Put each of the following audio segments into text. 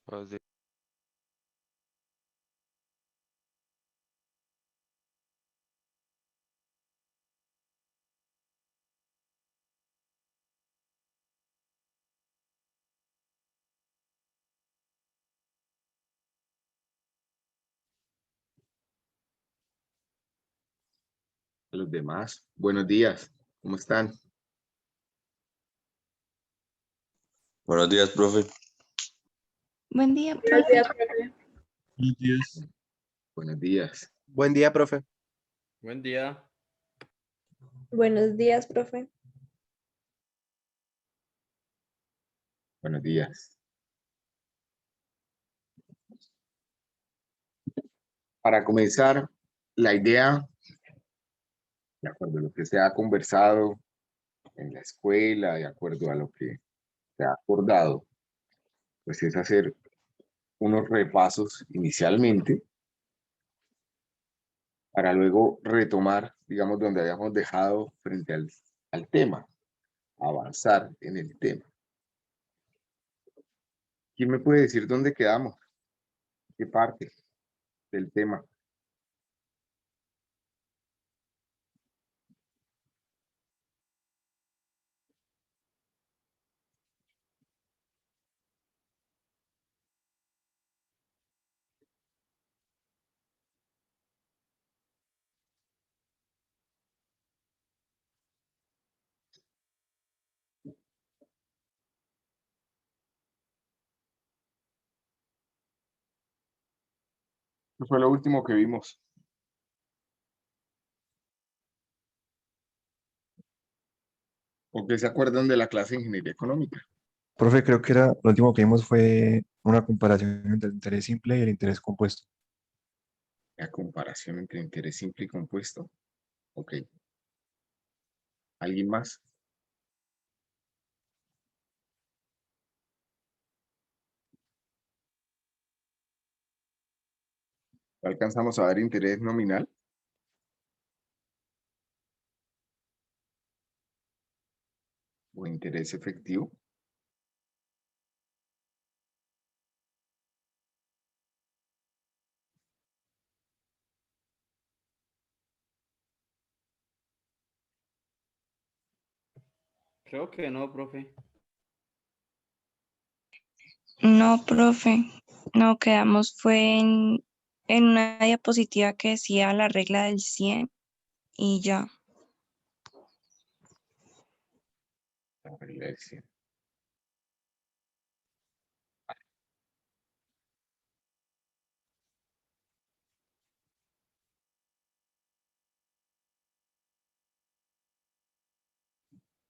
Buenos días. A los demás. Buenos días, ¿cómo están? Buenos días, profe. Buen día, Buenos profe. días, profe. Buenos días. Buenos días. Buen día, profe. Buen día. Buenos días, profe. Buenos días. Para comenzar, la idea, de acuerdo a lo que se ha conversado en la escuela, de acuerdo a lo que se ha acordado, pues es hacer unos repasos inicialmente para luego retomar, digamos, donde habíamos dejado frente al tema, avanzar en el tema. ¿Quién me puede decir dónde quedamos? ¿Qué parte del tema? ¿Qué fue lo último que vimos? ¿O qué se acuerdan de la clase de ingeniería económica? Profe, creo que lo último que vimos fue una comparación entre el interés simple y el interés compuesto. La comparación entre interés simple y compuesto. Ok. ¿Alguien más? ¿Alcanzamos a ver interés nominal? ¿O interés efectivo? Creo que no, profe. No, profe. No, quedamos fue en una diapositiva que decía la regla del 100 y ya. La regla del 100.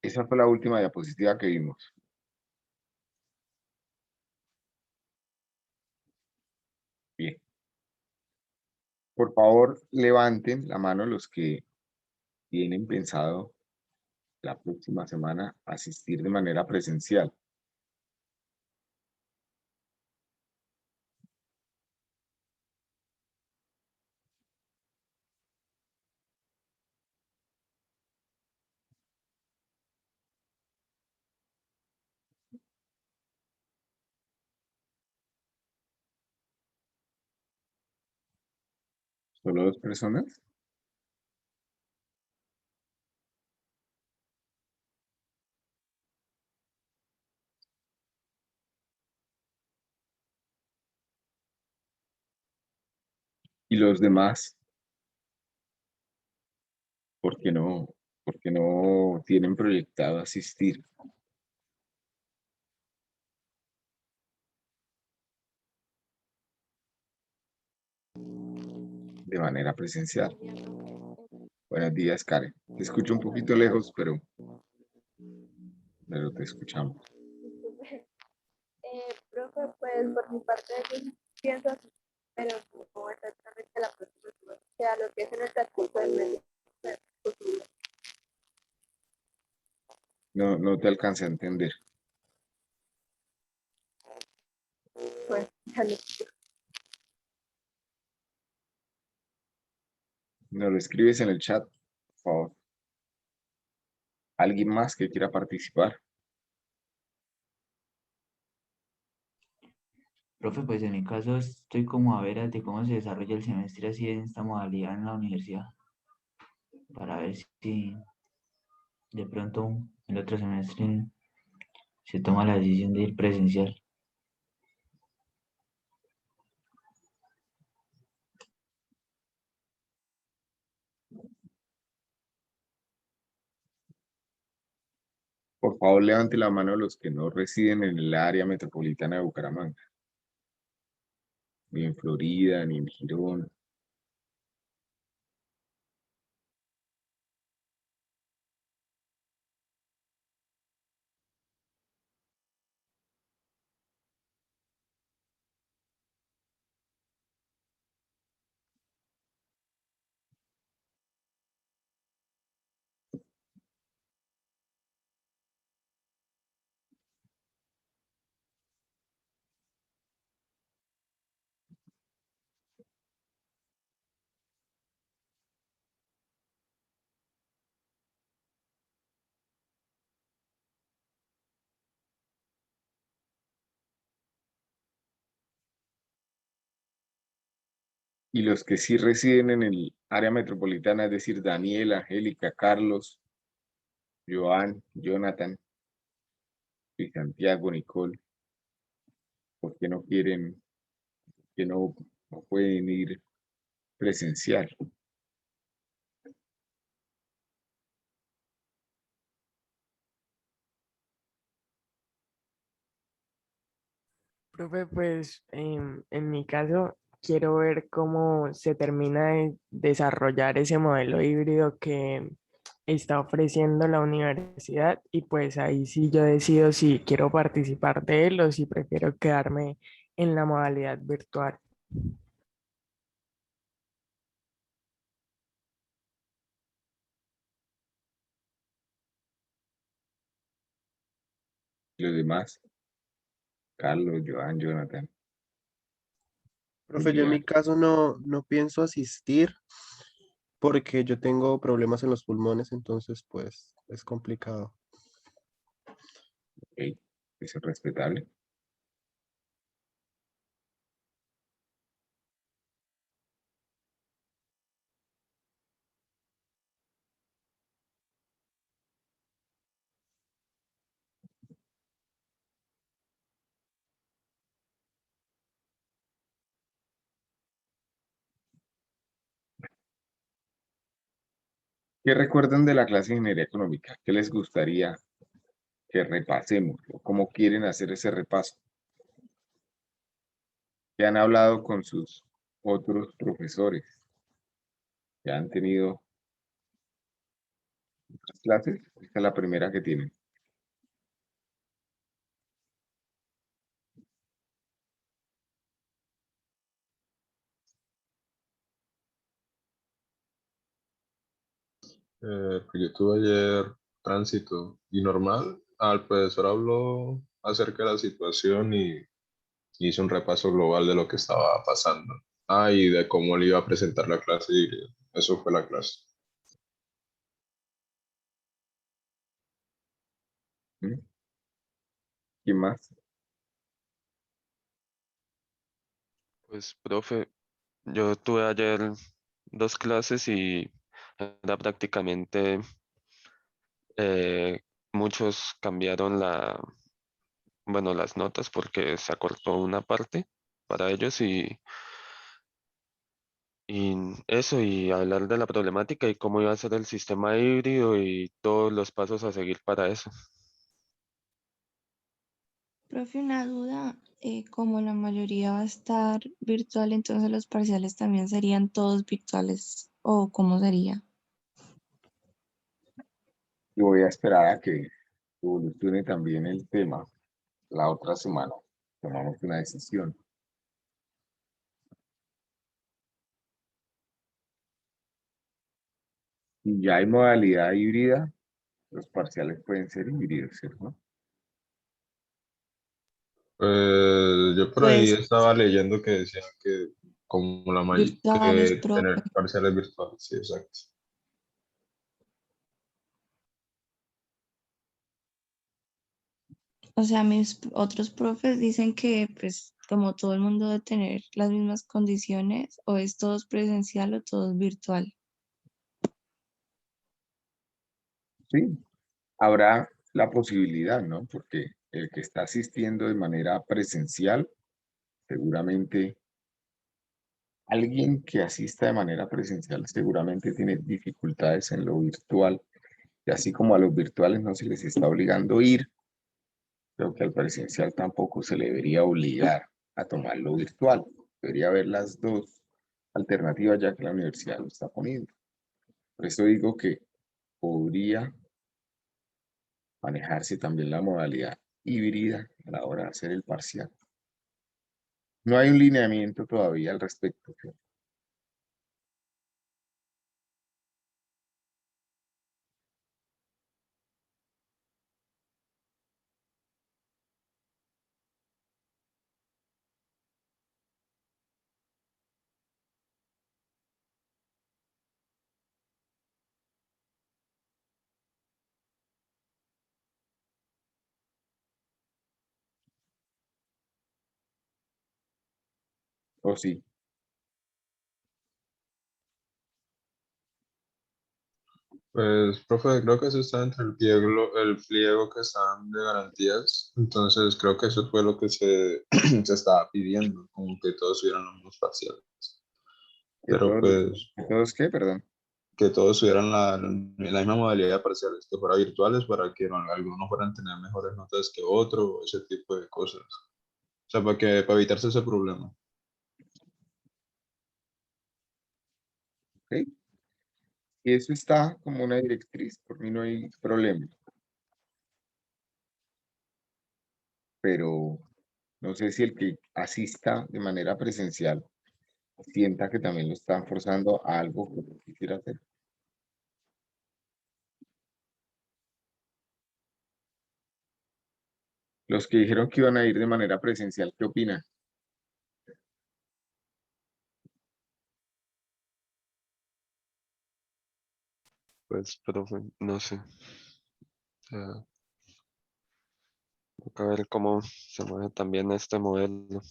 Esa fue la última diapositiva que vimos. Bien. Por favor, levanten la mano los que tienen pensado la próxima semana asistir de manera presencial. ¿Solo 2 personas? ¿Y los demás? ¿Por qué no tienen proyectado asistir de manera presencial? Buenos días, Karen. Te escucho un poquito lejos, pero te escuchamos. Profe, pues por mi parte yo pienso así, pero no exactamente la próxima semana. O sea, lo que es en el transcurso del mes. No, no te alcancé a entender. Pues, ya no. Nos lo escribes en el chat, por favor. ¿Alguien más que quiera participar? Profe, pues en mi caso estoy como a ver de cómo se desarrolla el semestre así en esta modalidad en la universidad, para ver si de pronto el otro semestre se toma la decisión de ir presencial. Por favor, levante la mano los que no residen en el área metropolitana de Bucaramanga, ni en Florida, ni en Girón. Y los que sí residen en el área metropolitana, es decir, Daniel, Angélica, Carlos, Joan, Jonathan y Santiago, Nicole, ¿por qué no quieren, que no pueden ir presencial? Profe, pues en mi caso quiero ver cómo se termina de desarrollar ese modelo híbrido que está ofreciendo la universidad y pues ahí sí yo decido si quiero participar de él o si prefiero quedarme en la modalidad virtual. Y los demás, Carlos, Joan, Jonathan, Profe, yo en Julián. mi caso no pienso asistir porque yo tengo problemas en los pulmones, entonces pues es complicado. Ok, eso es respetable. ¿Qué recuerdan de la clase de ingeniería económica? ¿Qué les gustaría que repasemos? ¿O cómo quieren hacer ese repaso? ¿Qué han hablado con sus otros profesores que han tenido otras clases? Esta es la primera que tienen. Pues yo tuve ayer tránsito y normal. Al profesor habló acerca de la situación y hizo un repaso global de lo que estaba pasando. Ah, y de cómo le iba a presentar la clase híbrida. Eso fue la clase. ¿Mm? ¿Quién más? Pues, profe, yo tuve ayer dos clases y era prácticamente muchos cambiaron bueno, las notas porque se acortó una parte para ellos y eso, y hablar de la problemática y cómo iba a ser el sistema híbrido y todos los pasos a seguir para eso. Profe, una duda, como la mayoría va a estar virtual, entonces los parciales también serían todos virtuales, ¿o cómo sería? Y voy a esperar a que evolucione también el tema. La otra semana tomamos una decisión. Si ya hay modalidad híbrida, los parciales pueden ser híbridos, ¿cierto? Pues yo por ahí Pues estaba leyendo que decían que como la mayoría, virtuales, que profe. tener parciales virtuales, sí, exacto. O sea, mis otros profes dicen que pues como todo el mundo debe tener las mismas condiciones, o es todo presencial o todo es virtual. Sí, habrá la posibilidad, ¿no? Porque el que está asistiendo de manera presencial, seguramente alguien que asista de manera presencial seguramente tiene dificultades en lo virtual, y así como a los virtuales no se les está obligando a ir, creo que al presencial tampoco se le debería obligar a tomar lo virtual. Debería haber las dos alternativas ya que la universidad lo está poniendo. Por eso digo que podría manejarse también la modalidad híbrida a la hora de hacer el parcial. No hay un lineamiento todavía al respecto. ¿O sí? Pues, profe, creo que eso está entre el pliego que están de garantías. Entonces, creo que eso fue lo que se estaba pidiendo, como que todos tuvieran los mismos parciales. ¿Que Pero pues, todos qué? Perdón. que todos tuvieran la misma modalidad de parciales, que fuera virtuales para que algunos fueran tener mejores notas que otros, ese tipo de cosas. O sea, para evitarse ese problema. ¿Ok? Y eso está como una directriz, por mí no hay problema. Pero no sé si el que asista de manera presencial sienta que también lo están forzando a algo que no quisiera hacer. Los que dijeron que iban a ir de manera presencial, ¿qué opinan? Pues, profe, no sé. O sea, toca ver cómo se mueve también este modelo.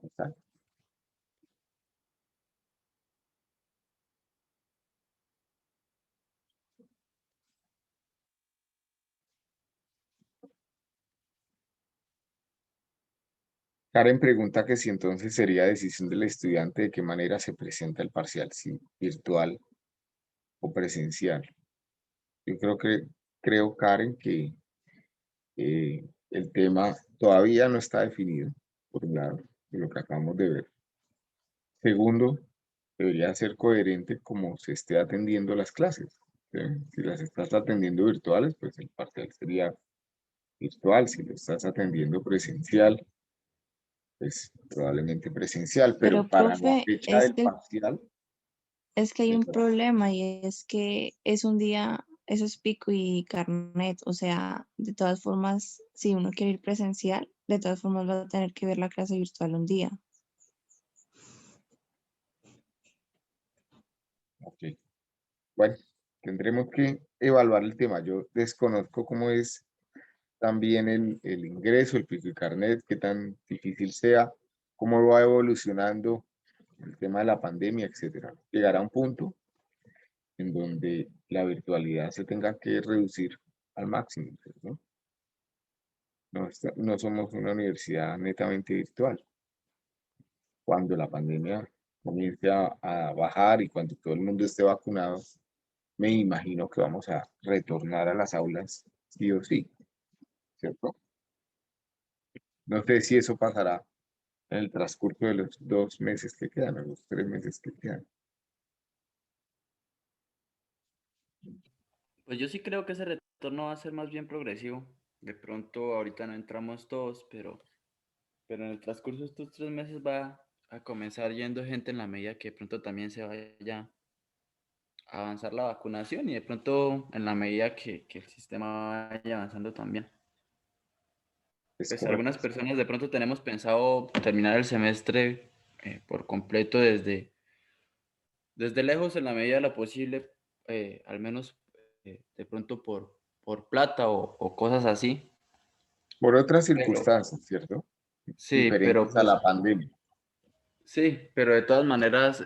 Exacto. Karen pregunta que si entonces sería decisión del estudiante de qué manera se presenta el parcial, si virtual o presencial. Yo creo, Karen, que el tema todavía no está definido, por un lado, de lo que acabamos de ver. Segundo, debería ser coherente como se esté atendiendo las clases. ¿Sí? Si las estás atendiendo virtuales, pues el parcial sería virtual. Si lo estás atendiendo presencial, pues probablemente presencial, pero Pero, para la profe, fecha del parcial, es que hay me un parece- problema, y es que es un día, eso es pico y carnet, o sea, de todas formas, si uno quiere ir presencial, de todas formas va a tener que ver la clase virtual un día. ok. Bueno, tendremos que evaluar el tema. Yo desconozco cómo es también el ingreso, el pico y carnet, qué tan difícil sea, cómo va evolucionando el tema de la pandemia, etcétera. Llegará un punto en donde la virtualidad se tenga que reducir al máximo, ¿no? No somos una universidad netamente virtual. Cuando la pandemia comience a bajar y cuando todo el mundo esté vacunado, me imagino que vamos a retornar a las aulas sí o sí, ¿cierto? No sé si eso pasará en el transcurso de los 2 meses que quedan, o los 3 meses que quedan. Pues yo sí creo que ese retorno va a ser más bien progresivo. De pronto ahorita no entramos todos, pero en el transcurso de estos 3 meses va a comenzar yendo gente en la medida que de pronto también se vaya a avanzar la vacunación y de pronto en la medida que el sistema vaya avanzando también. Es Pues correcto. algunas personas de pronto tenemos pensado terminar el semestre por completo desde lejos en la medida de lo posible, al menos de pronto por plata o cosas así. por otras Pero, circunstancias, ¿cierto? sí, pero Diferentes a pues la pandemia. sí, pero de todas maneras,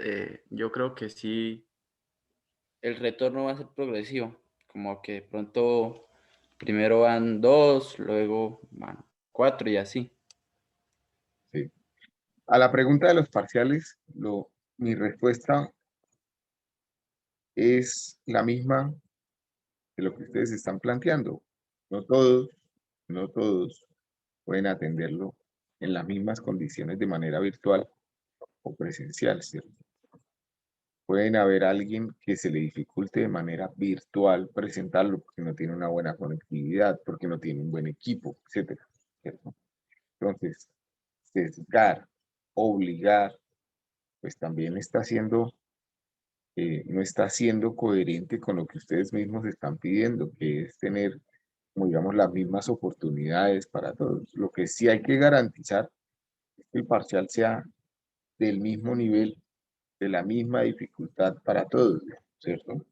yo creo que sí, el retorno va a ser progresivo, como que de pronto primero van 2, luego van 4 y así. Sí. A la pregunta de los parciales, mi respuesta es la misma de lo que ustedes están planteando. No todos, no todos pueden atenderlo en las mismas condiciones de manera virtual o presencial, ¿cierto? Pueden haber alguien que se le dificulte de manera virtual presentarlo porque no tiene una buena conectividad, porque no tiene un buen equipo, etcétera, ¿cierto? Entonces, sesgar, obligar, pues también no está siendo coherente con lo que ustedes mismos están pidiendo, que es tener, como digamos, las mismas oportunidades para todos. Lo que sí hay que garantizar es que el parcial sea del mismo nivel, de la misma dificultad para todos, ¿cierto?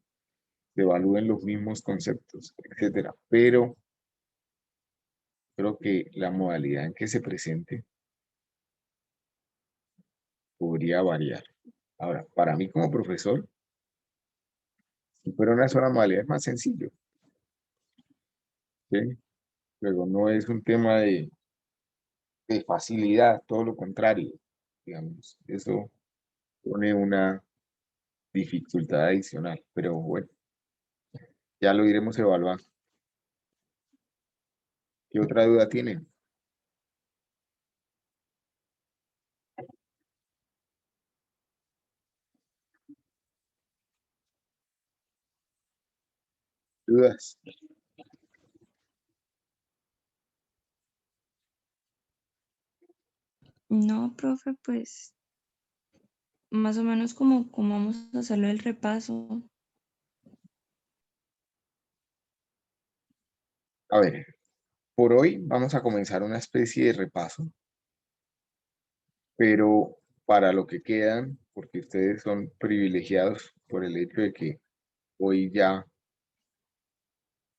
Se evalúen los mismos conceptos, etcétera. Pero creo que la modalidad en que se presente podría variar. Ahora, para mí como profesor, si fuera una sola modalidad es más sencillo, ¿sí? Luego no es un tema de facilidad, todo lo contrario, digamos. Eso pone una dificultad adicional, pero bueno, ya lo iremos evaluando. ¿Qué otra duda tienen? ¿Dudas? No, profe, pues más o menos como vamos a hacerlo el repaso. A ver, por hoy vamos a comenzar una especie de repaso, pero para lo que quedan, porque ustedes son privilegiados por el hecho de que hoy ya,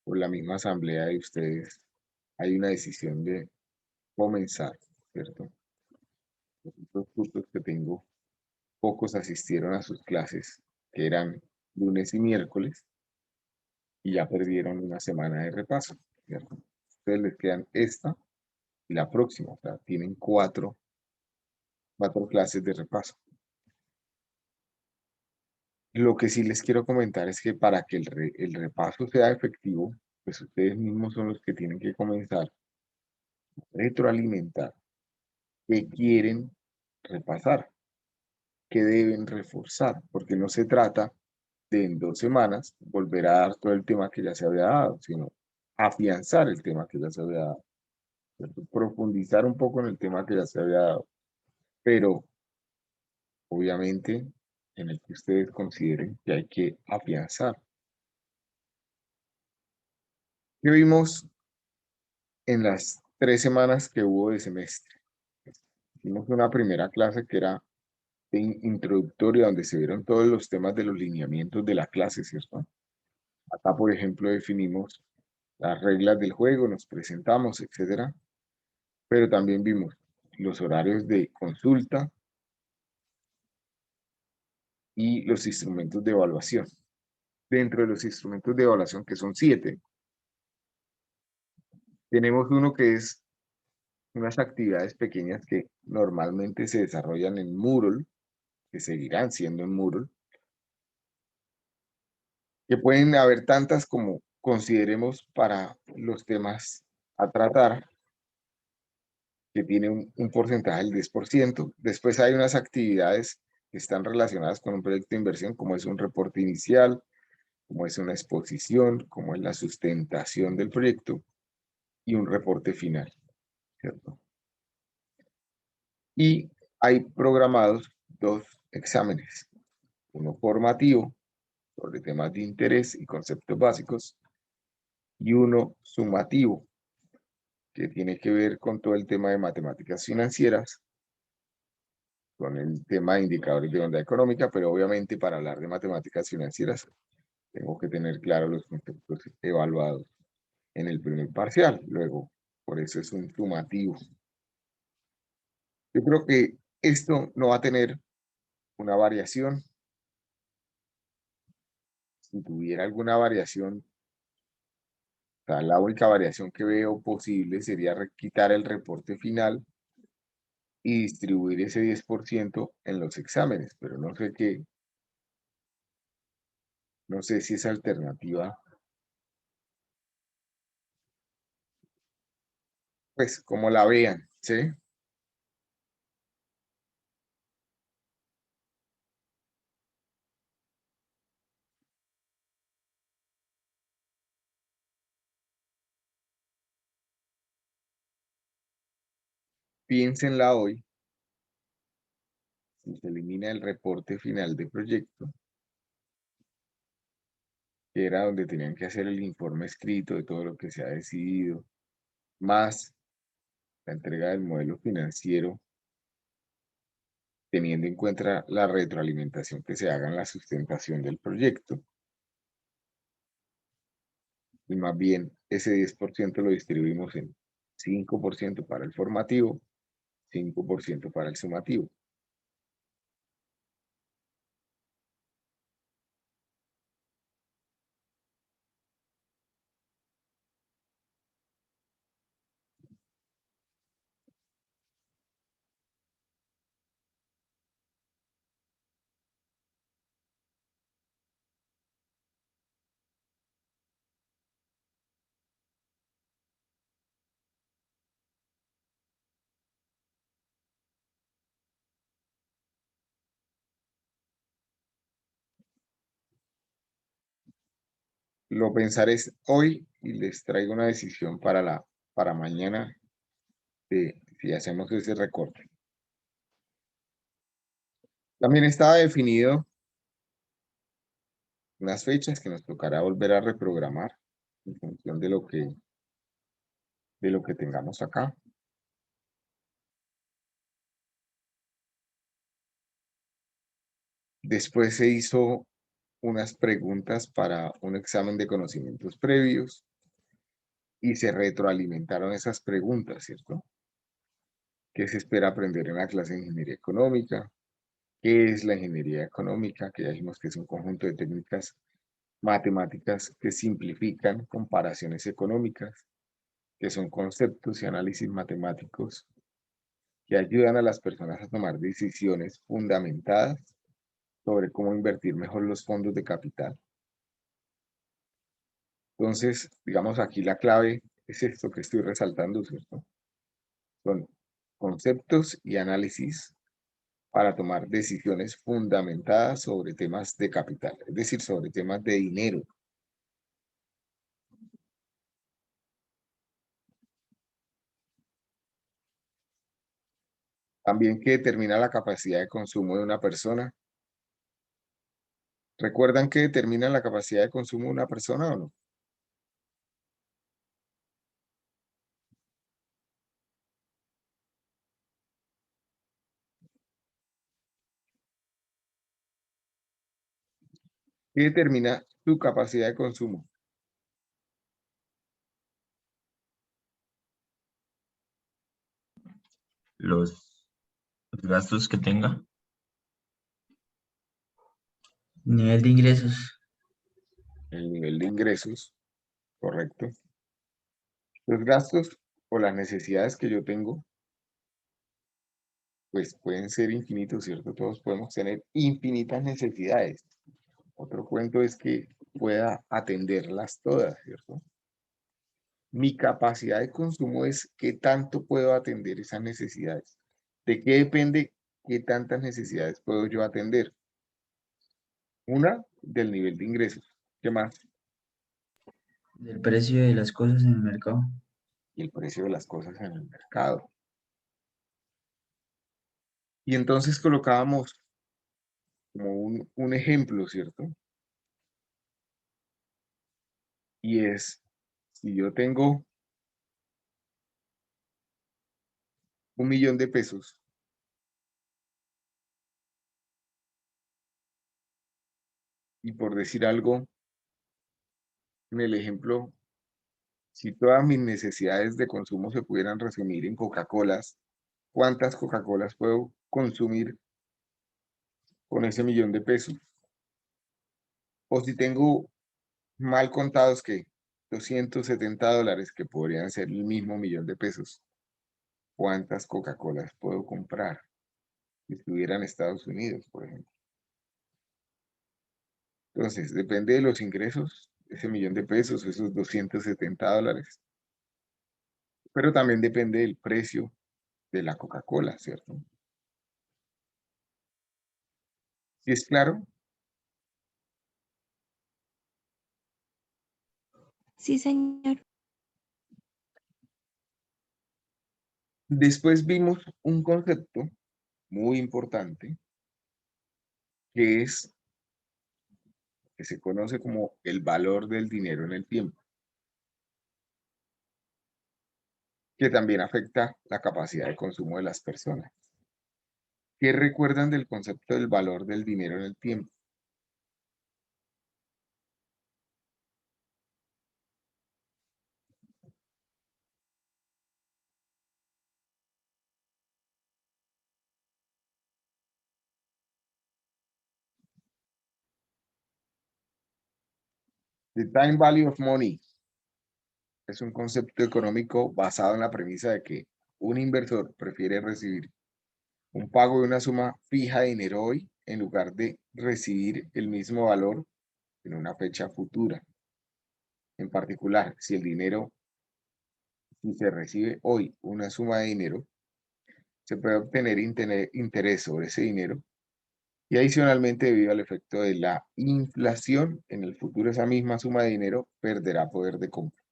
por la misma asamblea de ustedes, hay una decisión de comenzar, ¿cierto? Los otros cursos que tengo, pocos asistieron a sus clases, que eran lunes y miércoles, y ya perdieron una semana de repaso, ¿cierto? Ustedes les quedan esta y la próxima, o sea, tienen cuatro clases de repaso. Lo que sí les quiero comentar es que para que el repaso sea efectivo, pues ustedes mismos son los que tienen que comenzar a retroalimentar qué quieren repasar, qué deben reforzar, porque no se trata de en 2 semanas volver a dar todo el tema que ya se había dado, sino afianzar el tema que ya se había dado, ¿cierto? Profundizar un poco en el tema que ya se había dado, pero obviamente en el que ustedes consideren que hay que afianzar. ¿Qué vimos en las 3 semanas que hubo de semestre? Hicimos una primera clase que era introductoria, donde se vieron todos los temas de los lineamientos de la clase, ¿cierto? Acá, por ejemplo, definimos las reglas del juego, nos presentamos, etcétera, pero también vimos los horarios de consulta y los instrumentos de evaluación. Dentro de los instrumentos de evaluación, que son 7, tenemos uno que es unas actividades pequeñas que normalmente se desarrollan en Moodle, que seguirán siendo en Moodle, que pueden haber tantas como consideremos para los temas a tratar, que tiene un porcentaje del 10%. Después hay unas actividades que están relacionadas con un proyecto de inversión, como es un reporte inicial, como es una exposición, como es la sustentación del proyecto y un reporte final, ¿cierto? Y hay programados 2 exámenes, uno formativo sobre temas de interés y conceptos básicos y uno sumativo que tiene que ver con todo el tema de matemáticas financieras, con el tema de indicadores de onda económica, pero obviamente para hablar de matemáticas financieras tengo que tener claro los conceptos evaluados en el primer parcial. Luego, por eso es un sumativo. Yo creo que esto no va a tener una variación. Si tuviera alguna variación, o sea, la única variación que veo posible sería quitar el reporte final y distribuir ese 10% en los exámenes, pero no sé qué, no sé si esa alternativa, pues como la vean, ¿sí? Piénsenla hoy, si se elimina el reporte final de proyecto, que era donde tenían que hacer el informe escrito de todo lo que se ha decidido, más la entrega del modelo financiero, teniendo en cuenta la retroalimentación que se haga en la sustentación del proyecto. Y más bien ese 10% lo distribuimos en 5% para el formativo, 5% para el sumativo. Lo pensaré hoy y les traigo una decisión para mañana de si hacemos ese recorte. También estaba definido unas fechas que nos tocará volver a reprogramar en función de lo que tengamos acá. Después se hizo unas preguntas para un examen de conocimientos previos y se retroalimentaron esas preguntas, ¿cierto? ¿Qué se espera aprender en la clase de ingeniería económica? ¿Qué es la ingeniería económica? Que ya dijimos que es un conjunto de técnicas matemáticas que simplifican comparaciones económicas, que son conceptos y análisis matemáticos que ayudan a las personas a tomar decisiones fundamentadas sobre cómo invertir mejor los fondos de capital. Entonces, digamos, aquí la clave es esto que estoy resaltando, ¿cierto? Son conceptos y análisis para tomar decisiones fundamentadas sobre temas de capital, es decir, sobre temas de dinero. También que determina la capacidad de consumo de una persona. ¿Recuerdan que determina la capacidad de consumo de una persona o no? ¿Qué determina tu capacidad de consumo? Los gastos que tenga. Nivel de ingresos. El nivel de ingresos, correcto. Los gastos o las necesidades que yo tengo, pues pueden ser infinitos, ¿cierto? Todos podemos tener infinitas necesidades. Otro cuento es que pueda atenderlas todas, ¿cierto? Mi capacidad de consumo es qué tanto puedo atender esas necesidades. ¿De qué depende qué tantas necesidades puedo yo atender? Una, del nivel de ingresos. ¿Qué más? Del precio de las cosas en el mercado. Y el precio de las cosas en el mercado. Y entonces colocábamos como un ejemplo, ¿cierto? Y es, si yo tengo 1.000.000 de pesos, y por decir algo, en el ejemplo, Si todas mis necesidades de consumo se pudieran resumir en Coca-Colas, ¿cuántas Coca-Colas puedo consumir con ese $1.000.000? O si tengo mal contados que $270, que podrían ser el mismo $1.000.000, ¿cuántas Coca-Colas puedo comprar si estuviera en Estados Unidos, por ejemplo? Entonces, depende de los ingresos, ese $1.000.000, esos $270, pero también depende del precio de la Coca-Cola, ¿cierto? ¿Sí es claro? Sí, señor. Después vimos un concepto muy importante que se conoce como el valor del dinero en el tiempo, que también afecta la capacidad de consumo de las personas. ¿Qué recuerdan del concepto del valor del dinero en el tiempo? The time value of money es un concepto económico basado en la premisa de que un inversor prefiere recibir un pago de una suma fija de dinero hoy en lugar de recibir el mismo valor en una fecha futura. En particular, si se recibe hoy una suma de dinero, se puede obtener interés sobre ese dinero y adicionalmente, debido al efecto de la inflación, en el futuro esa misma suma de dinero perderá poder de compra.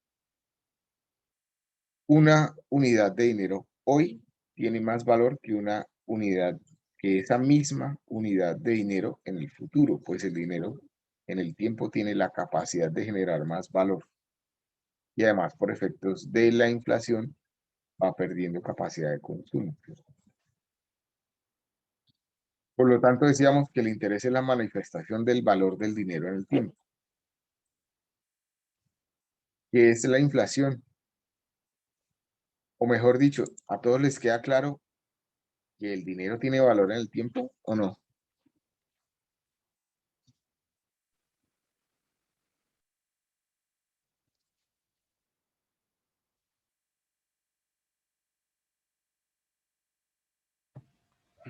Una unidad de dinero hoy tiene más valor que esa misma unidad de dinero en el futuro, pues el dinero en el tiempo tiene la capacidad de generar más valor. Y además, por efectos de la inflación, va perdiendo capacidad de consumo. Por lo tanto, decíamos que el interés es la manifestación del valor del dinero en el tiempo. ¿Qué es la inflación? O mejor dicho, ¿a todos les queda claro que el dinero tiene valor en el tiempo o no?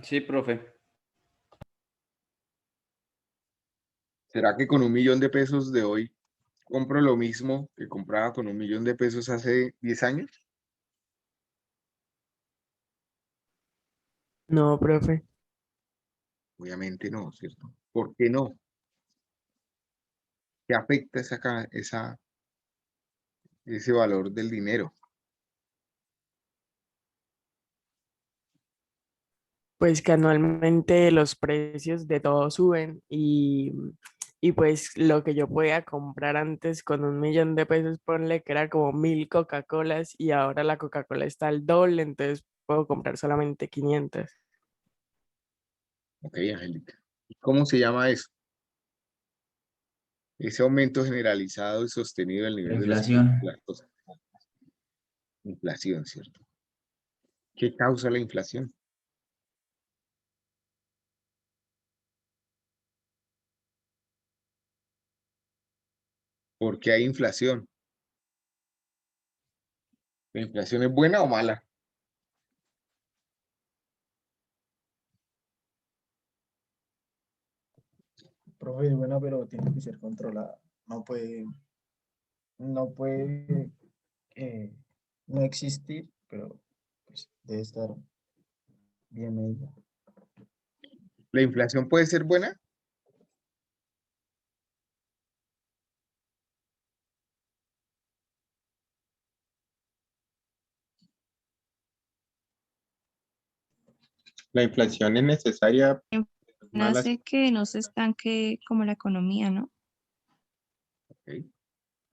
Sí, profe. ¿Será que con $1.000.000 de hoy compro lo mismo que compraba con $1.000.000 hace 10 años? No, profe. Obviamente no, ¿cierto? ¿Por qué no? ¿Qué afecta ese valor del dinero? Pues que anualmente los precios de todo suben y pues lo que yo podía comprar antes con $1.000.000, ponle que era como 1.000 Coca-Colas y ahora la Coca-Cola está al doble, entonces puedo comprar solamente 500. Ok, Angélica. ¿Y cómo se llama eso? Ese aumento generalizado y sostenido del La nivel de los precios inflación. de las cosas. Inflación, ¿cierto? ¿Qué causa la inflación? ¿Por qué hay inflación? ¿La inflación es buena o mala? Profe, es buena, pero tiene que ser controlada. No puede eh, no existir, pero pues, debe estar bien medida. ¿La inflación puede ser buena? La inflación es necesaria, mala. Hace que no se estanque como la economía, ¿no? Ok.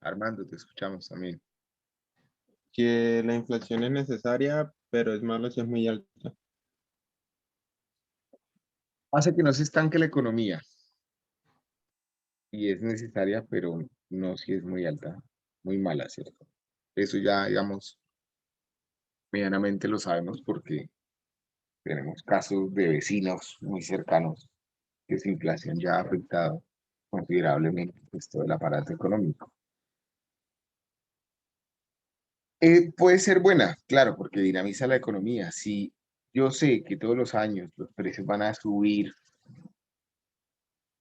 Armando, te escuchamos también. Que la inflación es necesaria, pero es malo si es muy alta. Hace que no se estanque la economía. Y es necesaria, pero no si es muy alta, muy mala, ¿cierto? Eso ya, digamos, medianamente lo sabemos porque tenemos casos de vecinos muy cercanos que esa inflación ya ha afectado considerablemente pues, todo el aparato económico. Puede ser buena, claro, porque dinamiza la economía. Si yo sé que todos los años los precios van a subir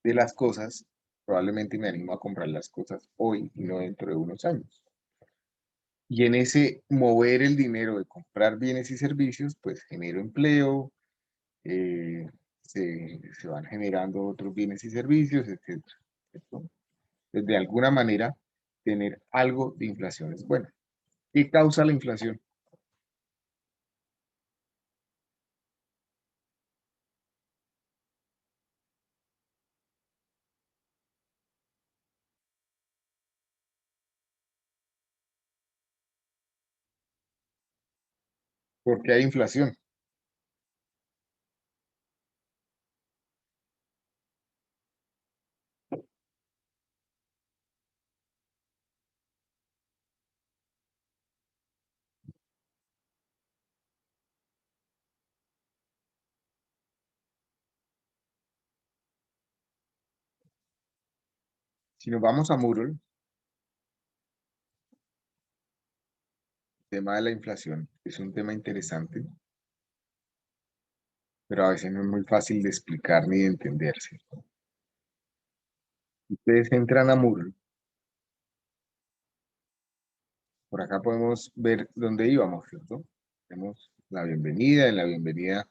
de las cosas, probablemente me animo a comprar las cosas hoy y no dentro de unos años. Y en ese mover el dinero de comprar bienes y servicios, pues genero empleo, se van generando otros bienes y servicios, etc. ¿Cierto? Entonces, de alguna manera, tener algo de inflación es bueno. ¿Qué causa la inflación? ¿Por qué hay inflación? Si nos vamos a Moodle, el tema de la inflación es un tema interesante, pero a veces no es muy fácil de explicar ni de entenderse. Ustedes entran a Moodle. Por acá podemos ver dónde íbamos, ¿cierto? Tenemos la bienvenida, en la bienvenida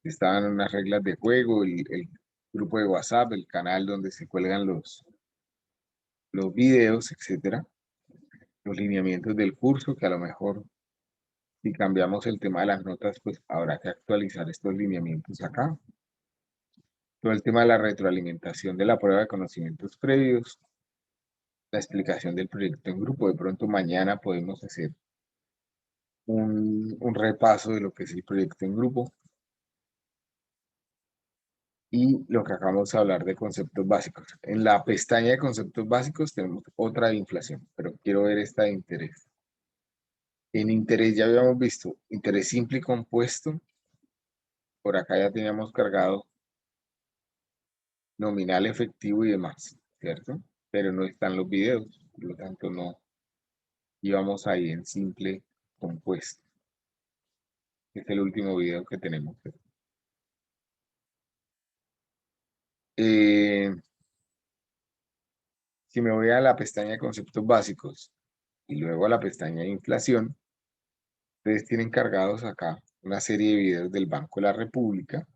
estaban unas reglas de juego, el grupo de WhatsApp, el canal donde se cuelgan los videos, etcétera. Los lineamientos del curso, que a lo mejor si cambiamos el tema de las notas, pues habrá que actualizar estos lineamientos acá. Todo el tema de la retroalimentación de la prueba de conocimientos previos, la explicación del proyecto en grupo. De pronto mañana podemos hacer un repaso de lo que es el proyecto en grupo. Y lo que acabamos de hablar de conceptos básicos. En la pestaña de conceptos básicos tenemos otra de inflación, pero quiero ver esta de interés. En interés ya habíamos visto interés simple y compuesto. Por acá ya teníamos cargado nominal, efectivo y demás, ¿cierto? Pero no están los videos, por lo tanto no íbamos ahí en simple compuesto. Este es el último video que tenemos. Si me voy a la pestaña de conceptos básicos y luego a la pestaña de inflación, ustedes tienen cargados acá una serie de videos del Banco de la República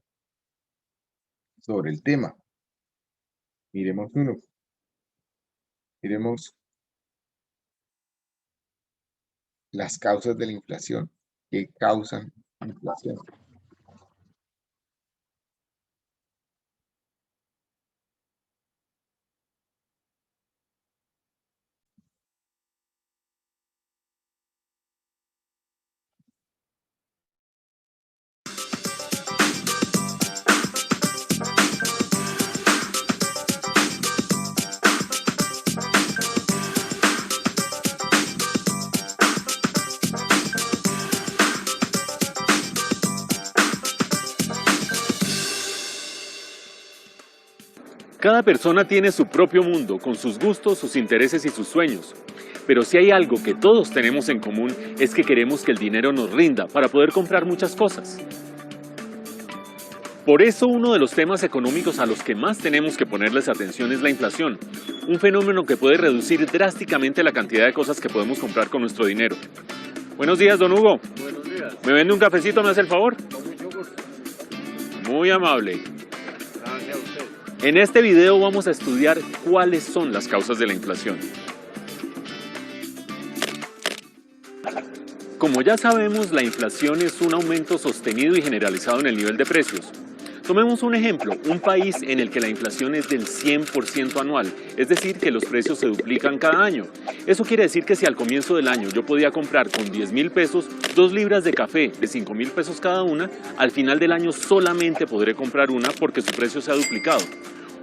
sobre el tema. Miremos uno. Miremos las causas de la inflación. ¿Qué causan la inflación? Cada persona tiene su propio mundo, con sus gustos, sus intereses y sus sueños. Pero si hay algo que todos tenemos en común, es que queremos que el dinero nos rinda para poder comprar muchas cosas. Por eso uno de los temas económicos a los que más tenemos que ponerles atención es la inflación, un fenómeno que puede reducir drásticamente la cantidad de cosas que podemos comprar con nuestro dinero. Buenos días, don Hugo. Buenos días. ¿Me vende un cafecito, me hace el favor? Con mucho gusto. Muy amable. Gracias a usted. En este video vamos a estudiar cuáles son las causas de la inflación. Como ya sabemos, la inflación es un aumento sostenido y generalizado en el nivel de precios. Tomemos un ejemplo, un país en el que la inflación es del 100% anual, es decir, que los precios se duplican cada año. Eso quiere decir que si al comienzo del año yo podía comprar con 10.000 pesos 2 libras de café de 5.000 pesos cada una, al final del año solamente podré comprar una porque su precio se ha duplicado.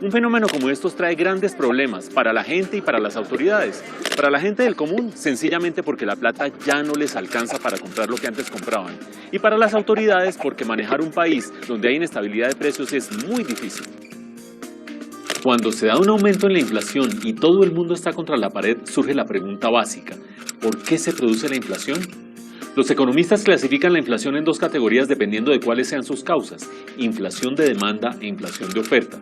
Un fenómeno como estos trae grandes problemas para la gente y para las autoridades. Para la gente del común, sencillamente porque la plata ya no les alcanza para comprar lo que antes compraban. Y para las autoridades, porque manejar un país donde hay inestabilidad de precios es muy difícil. Cuando se da un aumento en la inflación y todo el mundo está contra la pared, surge la pregunta básica: ¿por qué se produce la inflación? Los economistas clasifican la inflación en dos categorías dependiendo de cuáles sean sus causas: inflación de demanda e inflación de oferta.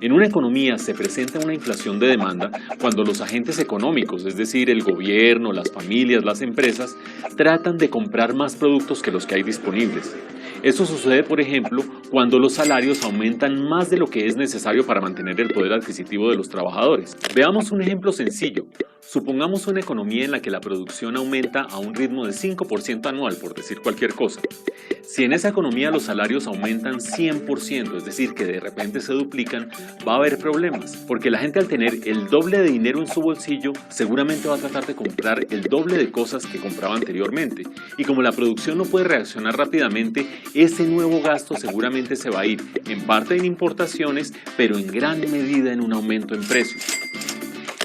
En una economía se presenta una inflación de demanda cuando los agentes económicos, es decir, el gobierno, las familias, las empresas, tratan de comprar más productos que los que hay disponibles. Eso sucede, por ejemplo, cuando los salarios aumentan más de lo que es necesario para mantener el poder adquisitivo de los trabajadores. Veamos un ejemplo sencillo. Supongamos una economía en la que la producción aumenta a un ritmo de 5% anual, por decir cualquier cosa. Si en esa economía los salarios aumentan 100%, es decir, que de repente se duplican, va a haber problemas, porque la gente al tener el doble de dinero en su bolsillo, seguramente va a tratar de comprar el doble de cosas que compraba anteriormente. Y como la producción no puede reaccionar rápidamente, ese nuevo gasto seguramente se va a ir, en parte en importaciones, pero en gran medida en un aumento en precios.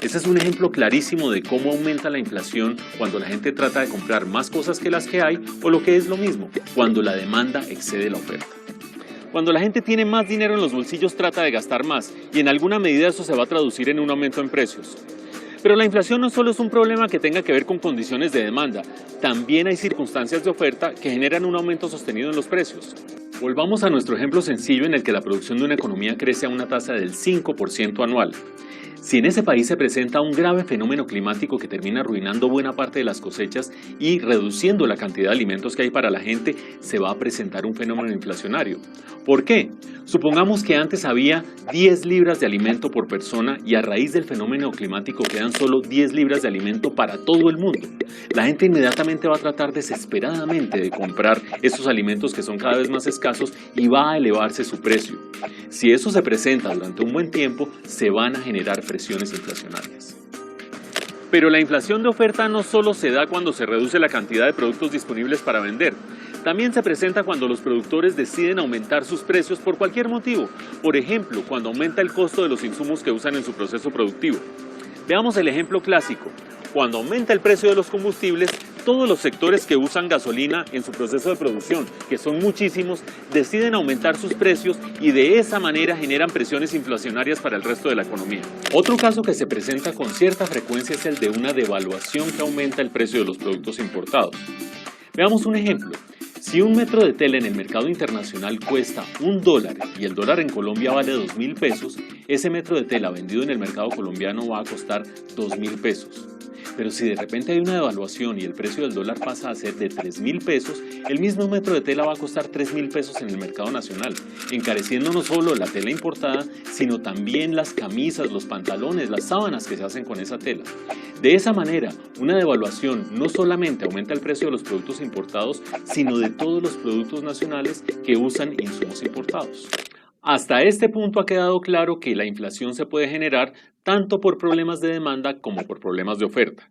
Ese es un ejemplo clarísimo de cómo aumenta la inflación cuando la gente trata de comprar más cosas que las que hay, o lo que es lo mismo, cuando la demanda excede la oferta. Cuando la gente tiene más dinero en los bolsillos, trata de gastar más, y en alguna medida eso se va a traducir en un aumento en precios. Pero la inflación no solo es un problema que tenga que ver con condiciones de demanda, también hay circunstancias de oferta que generan un aumento sostenido en los precios. Volvamos a nuestro ejemplo sencillo en el que la producción de una economía crece a una tasa del 5% anual. Si en ese país se presenta un grave fenómeno climático que termina arruinando buena parte de las cosechas y reduciendo la cantidad de alimentos que hay para la gente, se va a presentar un fenómeno inflacionario. ¿Por qué? Supongamos que antes había 10 libras de alimento por persona y a raíz del fenómeno climático quedan solo 10 libras de alimento para todo el mundo. La gente inmediatamente va a tratar desesperadamente de comprar esos alimentos que son cada vez más escasos y va a elevarse su precio. Si eso se presenta durante un buen tiempo, se van a generar presiones inflacionarias. Pero la inflación de oferta no solo se da cuando se reduce la cantidad de productos disponibles para vender. También se presenta cuando los productores deciden aumentar sus precios por cualquier motivo. Por ejemplo, cuando aumenta el costo de los insumos que usan en su proceso productivo. Veamos el ejemplo clásico. Cuando aumenta el precio de los combustibles, todos los sectores que usan gasolina en su proceso de producción, que son muchísimos, deciden aumentar sus precios y de esa manera generan presiones inflacionarias para el resto de la economía. Otro caso que se presenta con cierta frecuencia es el de una devaluación que aumenta el precio de los productos importados. Veamos un ejemplo. Si un metro de tela en el mercado internacional cuesta $1 y el dólar en Colombia vale 2.000 pesos, ese metro de tela vendido en el mercado colombiano va a costar 2.000 pesos. Pero si de repente hay una devaluación y el precio del dólar pasa a ser de 3.000 pesos, el mismo metro de tela va a costar 3.000 pesos en el mercado nacional, encareciendo no solo la tela importada, sino también las camisas, los pantalones, las sábanas que se hacen con esa tela. De esa manera, una devaluación no solamente aumenta el precio de los productos importados, sino de todos los productos nacionales que usan insumos importados. Hasta este punto ha quedado claro que la inflación se puede generar tanto por problemas de demanda como por problemas de oferta.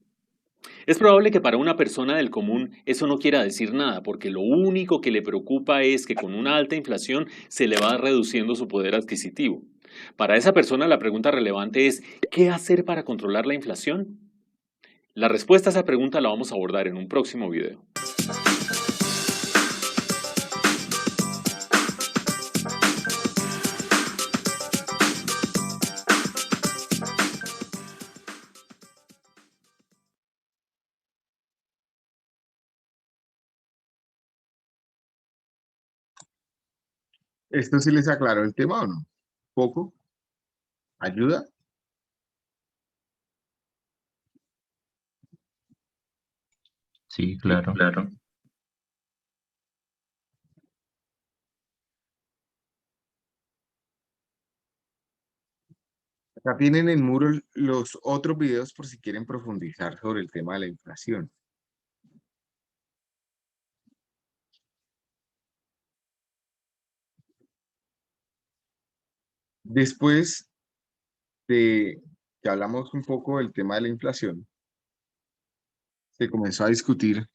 Es probable que para una persona del común eso no quiera decir nada, porque lo único que le preocupa es que con una alta inflación se le va reduciendo su poder adquisitivo. Para esa persona la pregunta relevante es: ¿qué hacer para controlar la inflación? La respuesta a esa pregunta la vamos a abordar en un próximo video. ¿Esto sí les aclaró el tema o no? ¿Poco? ¿Ayuda? Sí, claro. Acá tienen en muro los otros videos por si quieren profundizar sobre el tema de la inflación. Después de que hablamos un poco del tema de la inflación, se comenzó a discutir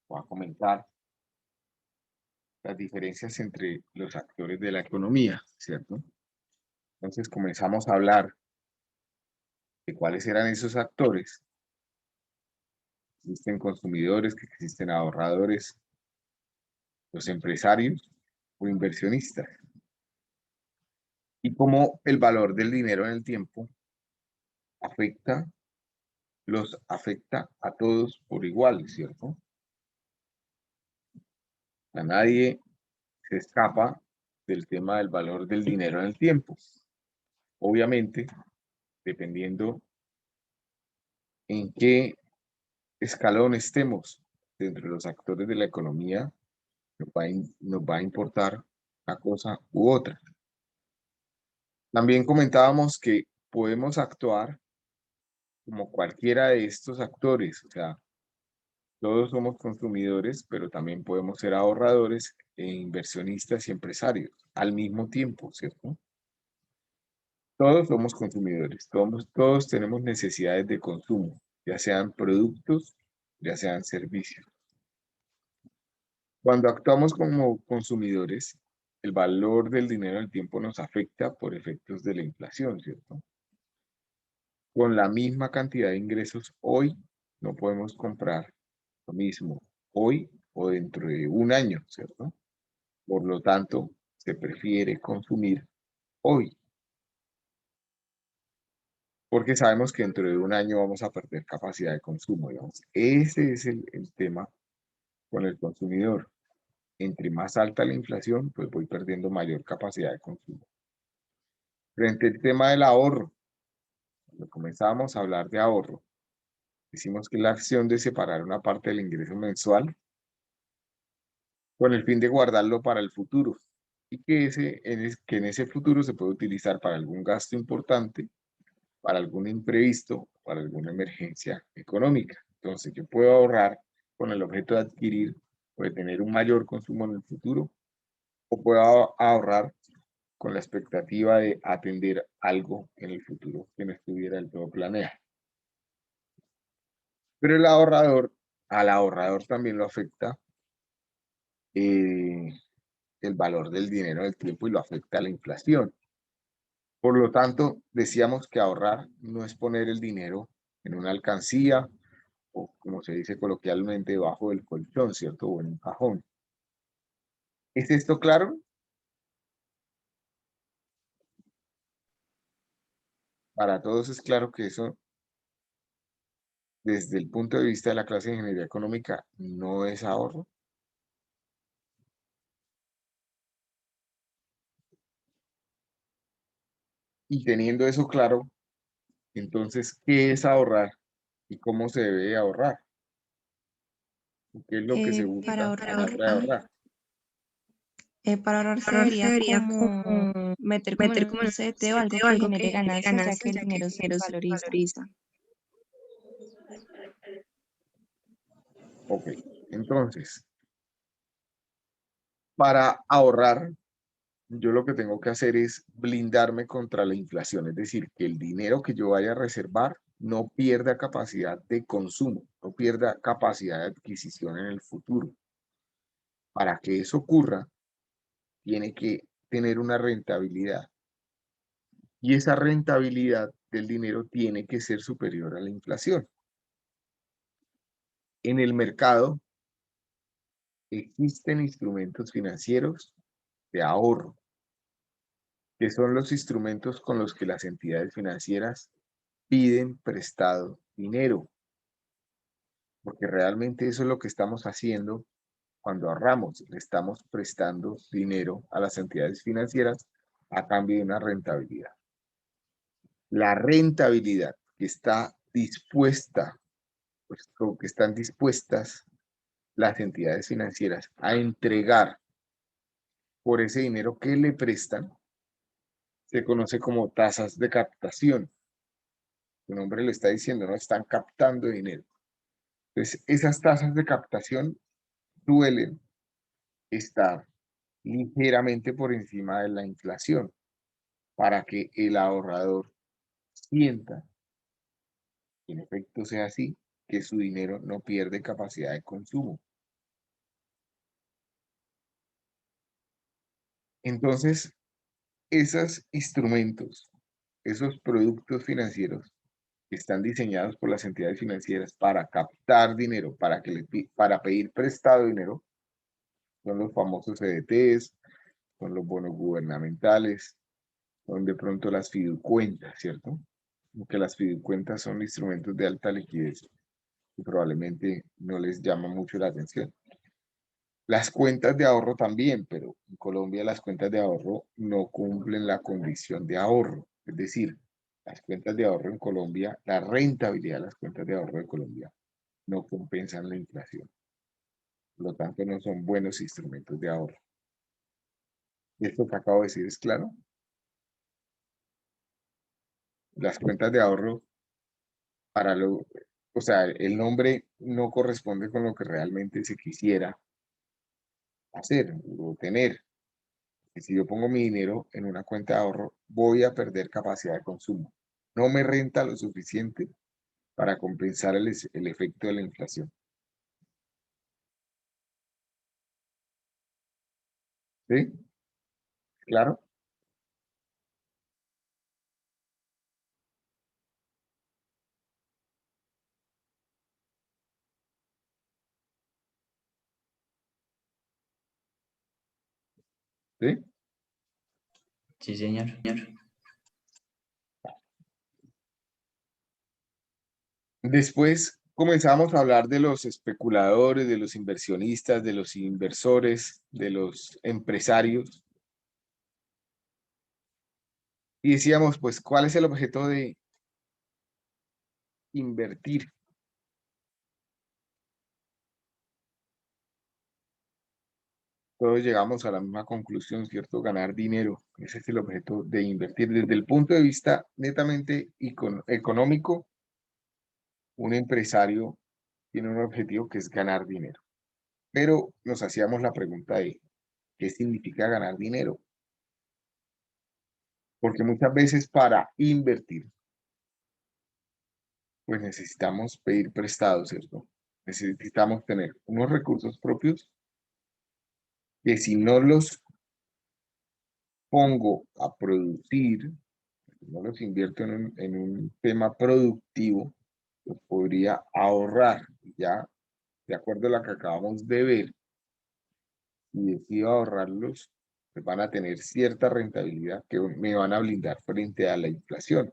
o a comentar las diferencias entre los actores de la economía, ¿cierto? Entonces comenzamos a hablar de cuáles eran esos actores. Existen consumidores, que existen ahorradores, los empresarios o inversionistas. Y cómo el valor del dinero en el tiempo los afecta a todos por igual, ¿cierto? A nadie se escapa del tema del valor del dinero en el tiempo. Obviamente, dependiendo en qué escalón estemos dentro de los actores de la economía, nos va a importar una cosa u otra. También comentábamos que podemos actuar como cualquiera de estos actores, o sea, todos somos consumidores, pero también podemos ser ahorradores e inversionistas y empresarios al mismo tiempo, ¿cierto? Todos somos consumidores, todos tenemos necesidades de consumo, ya sean productos, ya sean servicios. Cuando actuamos como consumidores, el valor del dinero en el tiempo nos afecta por efectos de la inflación, ¿cierto? Con la misma cantidad de ingresos hoy, no podemos comprar lo mismo hoy o dentro de un año, ¿cierto? Por lo tanto, se prefiere consumir hoy, porque sabemos que dentro de un año vamos a perder capacidad de consumo, digamos. Ese es el tema con el consumidor. Entre más alta la inflación, pues voy perdiendo mayor capacidad de consumo. Frente al tema del ahorro, cuando comenzamos a hablar de ahorro, decimos que es la acción de separar una parte del ingreso mensual con el fin de guardarlo para el futuro y que en ese futuro se puede utilizar para algún gasto importante, para algún imprevisto, para alguna emergencia económica. Entonces yo puedo ahorrar con el objeto de adquirir o de tener un mayor consumo en el futuro, o puedo ahorrar con la expectativa de atender algo en el futuro que no estuviera del todo planeado. Pero al ahorrador también lo afecta el valor del dinero del tiempo y lo afecta la inflación. Por lo tanto, decíamos que ahorrar no es poner el dinero en una alcancía o, como se dice coloquialmente, debajo del colchón, ¿cierto? O en un cajón. ¿Es esto claro? Para todos es claro que eso, desde el punto de vista de la clase de ingeniería económica, no es ahorro. Y teniendo eso claro, entonces, ¿qué es ahorrar y cómo se debe ahorrar? ¿Qué es lo que se busca Para a la hora de ahorrar? para ahorrar se debería como meter como en un CDT o algo que genere ganancias, ya que el dinero se valoriza. Ok, entonces, para ahorrar, yo lo que tengo que hacer es blindarme contra la inflación, es decir, que el dinero que yo vaya a reservar no pierda capacidad de consumo, no pierda capacidad de adquisición en el futuro. Para que eso ocurra, tiene que tener una rentabilidad. Y esa rentabilidad del dinero tiene que ser superior a la inflación. En el mercado existen instrumentos financieros de ahorro, que son los instrumentos con los que las entidades financieras piden prestado dinero, porque realmente eso es lo que estamos haciendo cuando ahorramos, le estamos prestando dinero a las entidades financieras a cambio de una rentabilidad. La rentabilidad que está dispuesta, pues, que están dispuestas las entidades financieras a entregar por ese dinero que le prestan, se conoce como tasas de captación. Su nombre le está diciendo, no están captando dinero. Entonces, esas tasas de captación suelen estar ligeramente por encima de la inflación para que el ahorrador sienta, y en efecto sea así, que su dinero no pierde capacidad de consumo. Entonces, esos instrumentos, esos productos financieros que están diseñados por las entidades financieras para captar dinero, para pedir prestado dinero, son los famosos CDTs, son los bonos gubernamentales, son de pronto las fiducuentas, ¿cierto? Porque las fiducuentas son instrumentos de alta liquidez y probablemente no les llama mucho la atención. Las cuentas de ahorro también, pero en Colombia las cuentas de ahorro no cumplen la condición de ahorro. Es decir, las cuentas de ahorro en Colombia, la rentabilidad de las cuentas de ahorro de Colombia no compensan la inflación. Por lo tanto, no son buenos instrumentos de ahorro. ¿Esto que acabo de decir es claro? Las cuentas de ahorro, o sea, el nombre no corresponde con lo que realmente se quisiera hacer o tener. Y si yo pongo mi dinero en una cuenta de ahorro, voy a perder capacidad de consumo. No me renta lo suficiente para compensar el efecto de la inflación. ¿Sí? ¿Claro? ¿Sí? Sí, señor. Después comenzamos a hablar de los especuladores, de los inversionistas, de los inversores, de los empresarios. Y decíamos, pues, ¿cuál es el objeto de invertir? Todos llegamos a la misma conclusión, ¿cierto? Ganar dinero. Ese es el objeto de invertir. Desde el punto de vista netamente económico, un empresario tiene un objetivo que es ganar dinero. Pero nos hacíamos la pregunta de, ¿qué significa ganar dinero? Porque muchas veces para invertir, pues necesitamos pedir prestado, ¿cierto? Necesitamos tener unos recursos propios que si no los pongo a producir, no los invierto en un tema productivo, los podría ahorrar. Ya, de acuerdo a lo que acabamos de ver, si decido ahorrarlos, pues van a tener cierta rentabilidad que me van a blindar frente a la inflación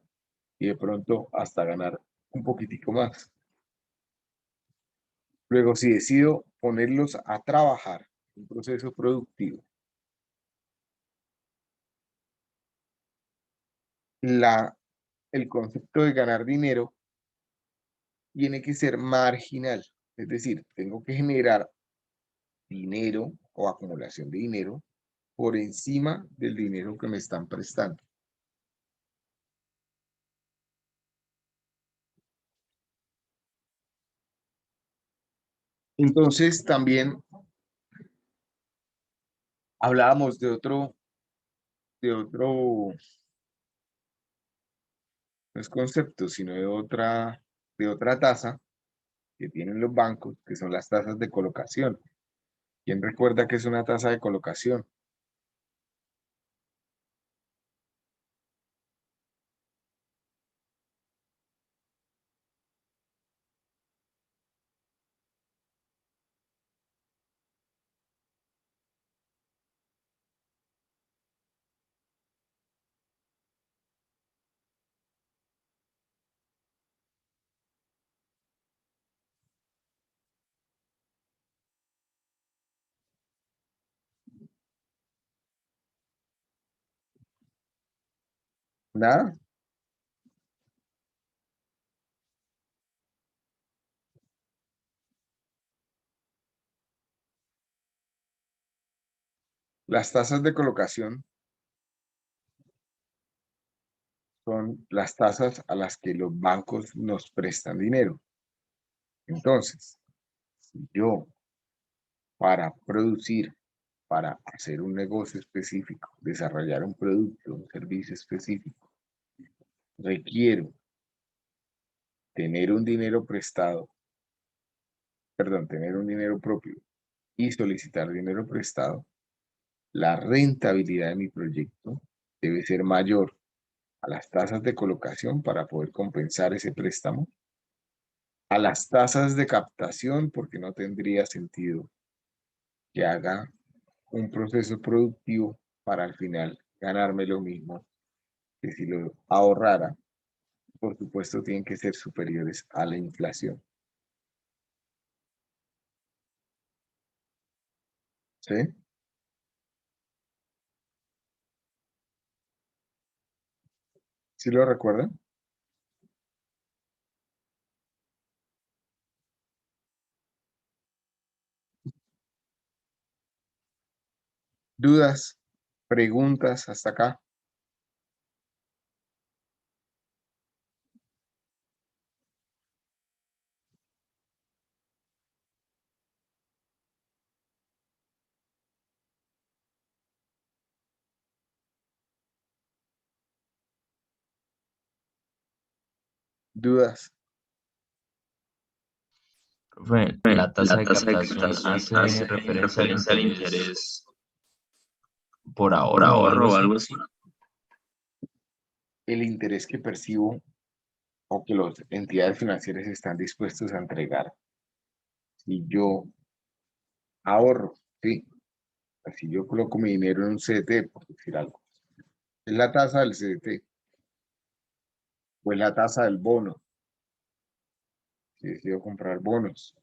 y de pronto hasta ganar un poquitico más. Luego, si decido ponerlos a trabajar, un proceso productivo, el concepto de ganar dinero tiene que ser marginal. Es decir, tengo que generar dinero o acumulación de dinero por encima del dinero que me están prestando. Entonces, también hablábamos de otro, no es concepto, sino de otra tasa que tienen los bancos, que son las tasas de colocación. ¿Quién recuerda que es una tasa de colocación? ¿Nada? Las tasas de colocación son las tasas a las que los bancos nos prestan dinero. Entonces, si yo para producir, para hacer un negocio específico, desarrollar un producto, un servicio específico, requiero tener un dinero prestado, perdón, tener un dinero propio y solicitar dinero prestado, la rentabilidad de mi proyecto debe ser mayor a las tasas de colocación para poder compensar ese préstamo, a las tasas de captación, porque no tendría sentido que haga un proceso productivo para al final ganarme lo mismo que si lo ahorrara. Por supuesto, tienen que ser superiores a la inflación. ¿Sí? ¿Sí lo recuerdan? ¿Dudas? ¿Preguntas hasta acá? ¿Dudas? Profe, la tasa de captación hace referencia al interés por ahorro o algo así. El interés que percibo o que las entidades financieras están dispuestos a entregar. Si yo ahorro, sí, si yo coloco mi dinero en un CDT, por decir algo, es la tasa del CDT, o es la tasa del bono, si decido comprar bonos.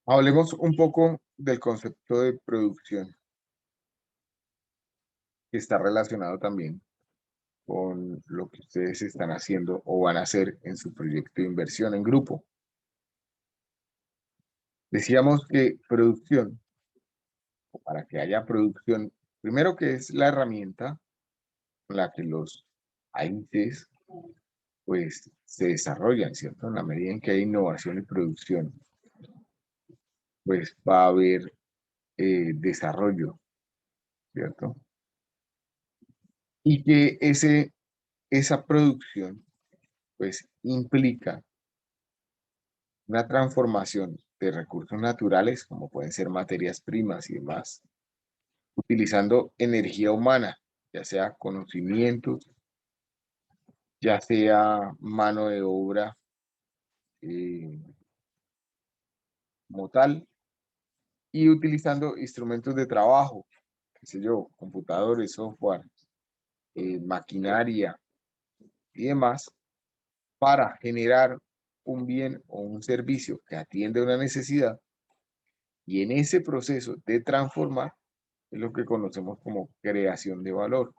Hablemos un poco del concepto de producción, que está relacionado también con lo que ustedes están haciendo o van a hacer en su proyecto de inversión en grupo. Decíamos que producción, o para que haya producción, primero que es la herramienta con la que los países pues se desarrollan, ¿cierto? En la medida en que hay innovación y producción, pues va a haber desarrollo, ¿cierto? Y que esa producción pues implica una transformación de recursos naturales, como pueden ser materias primas y demás, utilizando energía humana, ya sea conocimientos, ya sea mano de obra como tal, y utilizando instrumentos de trabajo, qué sé yo, computadores, software, maquinaria y demás, para generar un bien o un servicio que atiende una necesidad, y en ese proceso de transformar es lo que conocemos como creación de valor.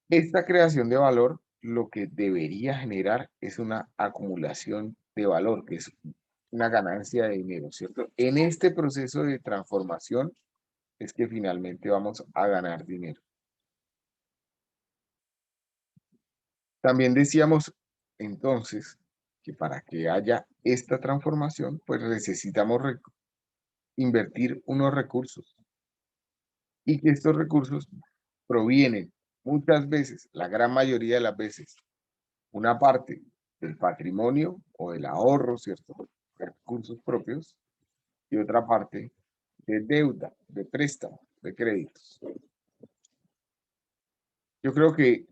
Esta creación de valor lo que debería generar es una acumulación de valor, que es una ganancia de dinero, ¿cierto? En este proceso de transformación es que finalmente vamos a ganar dinero. También decíamos entonces que para que haya esta transformación, pues necesitamos invertir unos recursos y que estos recursos provienen muchas veces, la gran mayoría de las veces, una parte del patrimonio o del ahorro, ¿cierto? De recursos propios y otra parte de deuda, de préstamo, de créditos. Yo creo que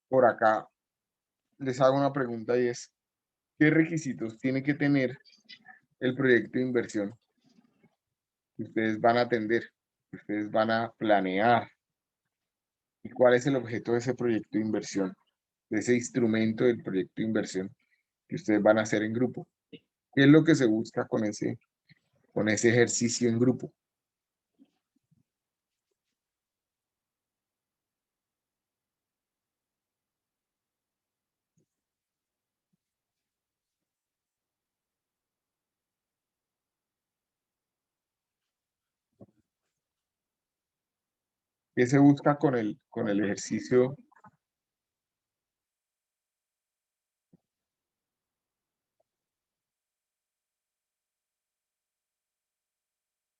por acá les hago una pregunta y es, ¿qué requisitos tiene que tener el proyecto de inversión que ustedes van a atender, que ustedes van a planear? ¿Y cuál es el objeto de ese proyecto de inversión, de ese instrumento del proyecto de inversión que ustedes van a hacer en grupo? ¿Qué es lo que se busca con ese ejercicio en grupo? ¿Qué se busca con el ejercicio?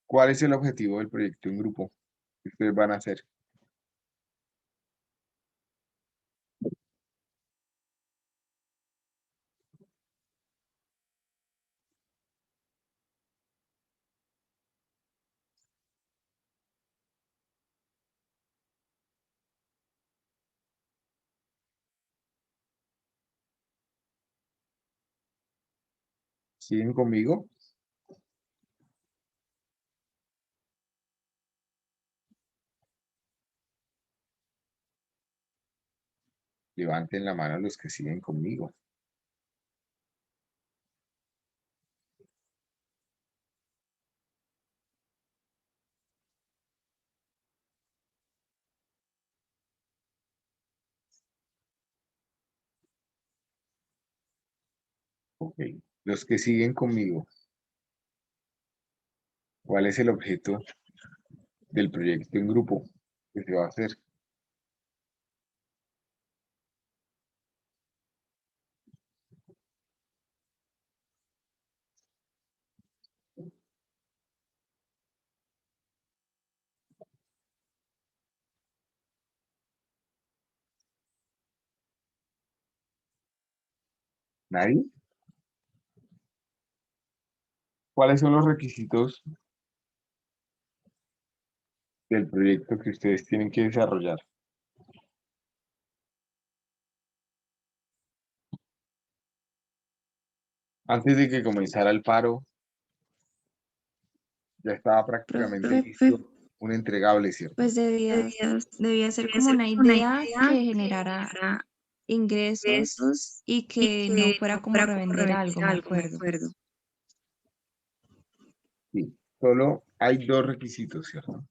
¿Cuál es el objetivo del proyecto en grupo que ustedes van a hacer? ¿Siguen conmigo? Levanten la mano los que siguen conmigo. Ok. Los que siguen conmigo. ¿Cuál es el objeto del proyecto en grupo que se va a hacer? ¿Nadie? ¿Cuáles son los requisitos del proyecto que ustedes tienen que desarrollar? Antes de que comenzara el paro, ya estaba prácticamente Profe, listo un entregable, ¿cierto? pues debía ser como una idea que generara ingresos y que no fuera como revender algo, me acuerdo. Sí, solo hay dos requisitos, ¿cierto?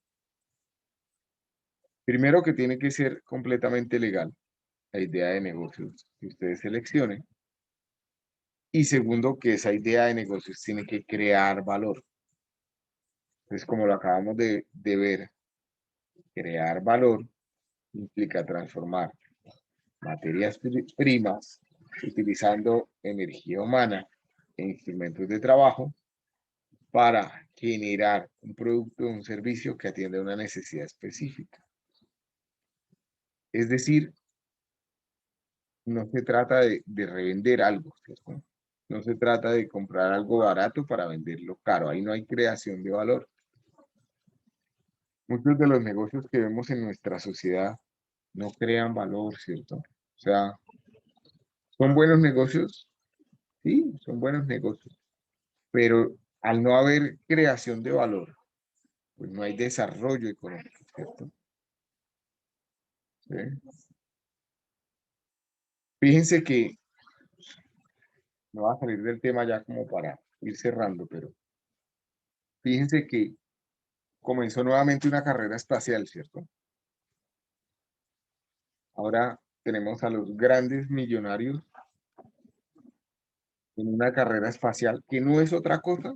Primero, que tiene que ser completamente legal la idea de negocios que ustedes seleccionen. Y segundo, que esa idea de negocios tiene que crear valor. Entonces, como lo acabamos de ver, crear valor implica transformar materias primas utilizando energía humana e instrumentos de trabajo para generar un producto o un servicio que atienda una necesidad específica. Es decir, no se trata de revender algo, ¿cierto? No se trata de comprar algo barato para venderlo caro. Ahí no hay creación de valor. Muchos de los negocios que vemos en nuestra sociedad no crean valor, ¿cierto? O sea, ¿son buenos negocios? Sí, son buenos negocios. Pero al no haber creación de valor, pues no hay desarrollo económico, ¿cierto? ¿Sí? Fíjense que no va a salir del tema ya como para ir cerrando, pero fíjense que comenzó nuevamente una carrera espacial, ¿cierto? Ahora tenemos a los grandes millonarios en una carrera espacial que no es otra cosa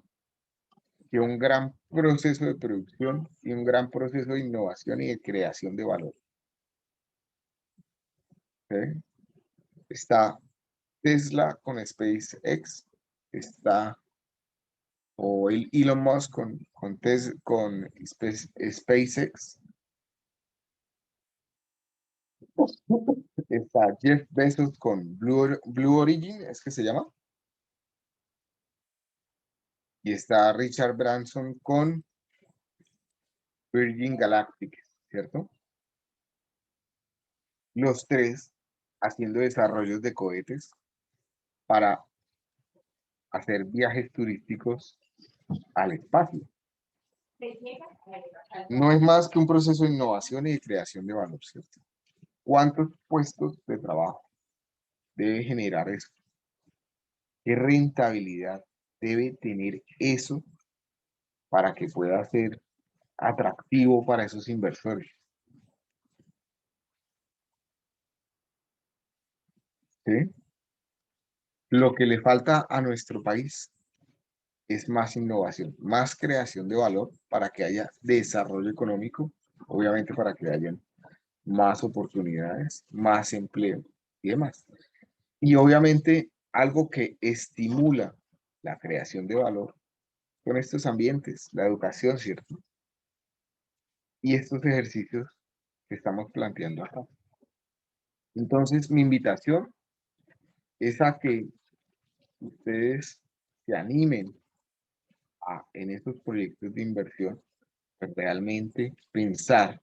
que un gran proceso de producción y un gran proceso de innovación y de creación de valor. ¿Sí? Está Tesla con SpaceX, está o el Elon Musk con SpaceX, está Jeff Bezos con Blue Origin, es que se llama, y está Richard Branson con Virgin Galactic, ¿cierto? Los tres haciendo desarrollos de cohetes para hacer viajes turísticos al espacio. No es más que un proceso de innovación y de creación de valor, ¿cierto? ¿Cuántos puestos de trabajo debe generar eso? ¿Qué rentabilidad debe tener eso para que pueda ser atractivo para esos inversores? ¿Sí? Lo que le falta a nuestro país es más innovación, más creación de valor para que haya desarrollo económico obviamente para que hayan más oportunidades, más empleo y demás. Y obviamente algo que estimula la creación de valor son estos ambientes, la educación, ¿cierto? Y estos ejercicios que estamos planteando acá. Entonces, mi invitación es a que ustedes se animen en estos proyectos de inversión, pues, realmente pensar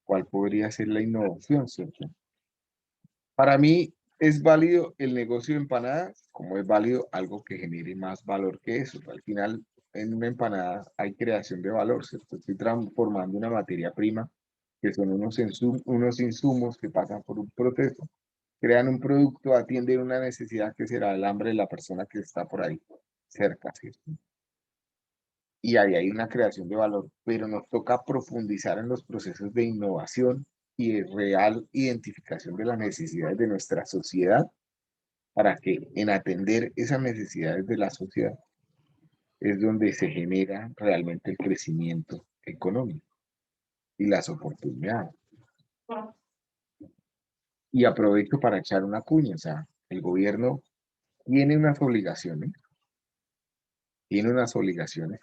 cuál podría ser la innovación, ¿cierto? Para mí es válido el negocio de empanadas, como es válido algo que genere más valor que eso. Al final, en una empanada hay creación de valor, ¿cierto? Estoy transformando una materia prima, que son unos insumos que pasan por un proceso, crean un producto, atienden una necesidad que será el hambre de la persona que está por ahí cerca, ¿cierto? Y ahí hay una creación de valor, pero nos toca profundizar en los procesos de innovación y de real identificación de las necesidades de nuestra sociedad para que en atender esas necesidades de la sociedad es donde se genera realmente el crecimiento económico y las oportunidades. Y aprovecho para echar una cuña, o sea, el gobierno tiene unas obligaciones,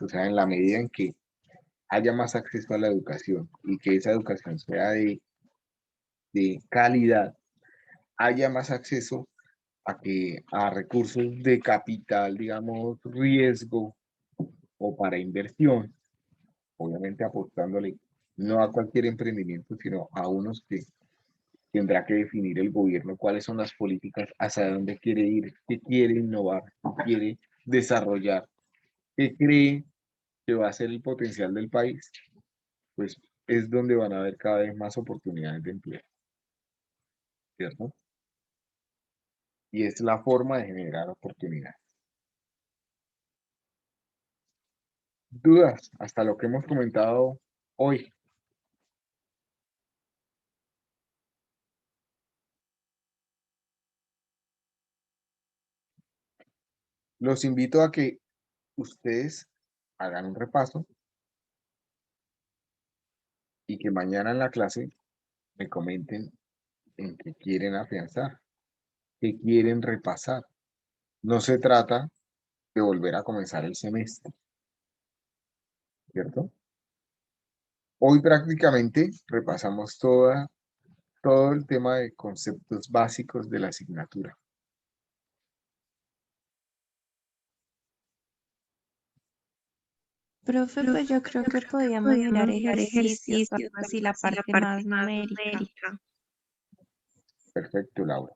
o sea, en la medida en que haya más acceso a la educación y que esa educación sea de calidad, haya más acceso a recursos de capital, digamos, riesgo o para inversión, obviamente apostándole no a cualquier emprendimiento, sino a unos que tendrá que definir el gobierno cuáles son las políticas, hacia dónde quiere ir, qué quiere innovar, qué quiere desarrollar, qué cree que va a ser el potencial del país, pues es donde van a haber cada vez más oportunidades de empleo, ¿cierto? Y es la forma de generar oportunidades. Dudas hasta lo que hemos comentado hoy. Los invito a que ustedes hagan un repaso y que mañana en la clase me comenten en qué quieren afianzar, qué quieren repasar. No se trata de volver a comenzar el semestre, ¿cierto? Hoy prácticamente repasamos todo el tema de conceptos básicos de la asignatura. Profe, pues yo creo que podíamos mirar ejercicios o algo así, la parte más numérica. Perfecto, Laura.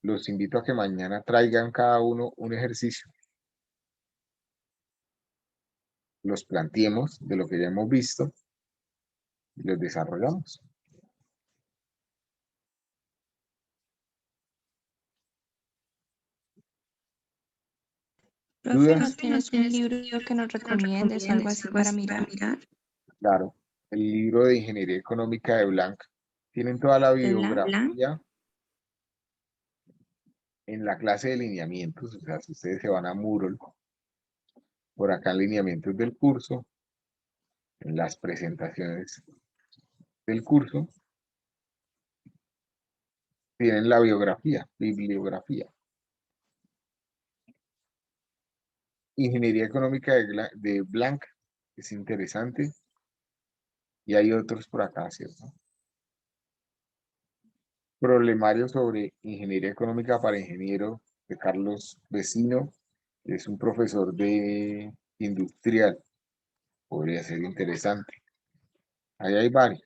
Los invito a que mañana traigan cada uno un ejercicio. Los planteemos de lo que ya hemos visto y los desarrollamos. Profe, ¿no ¿Dudas? tienes un libro que nos recomiendes o algo así para mirar? Claro, el libro de Ingeniería Económica de Blanc. Tienen toda la ¿De Blanc? bibliografía en la clase de lineamientos, o sea, si ustedes se van a Moodle, por acá en lineamientos del curso, en las presentaciones del curso, tienen la bibliografía. Ingeniería Económica de Blanc, es interesante, y hay otros por acá, ¿cierto? Problemario sobre Ingeniería Económica para Ingenieros de Carlos Vecino, que es un profesor de industrial, podría ser interesante. Ahí hay varios.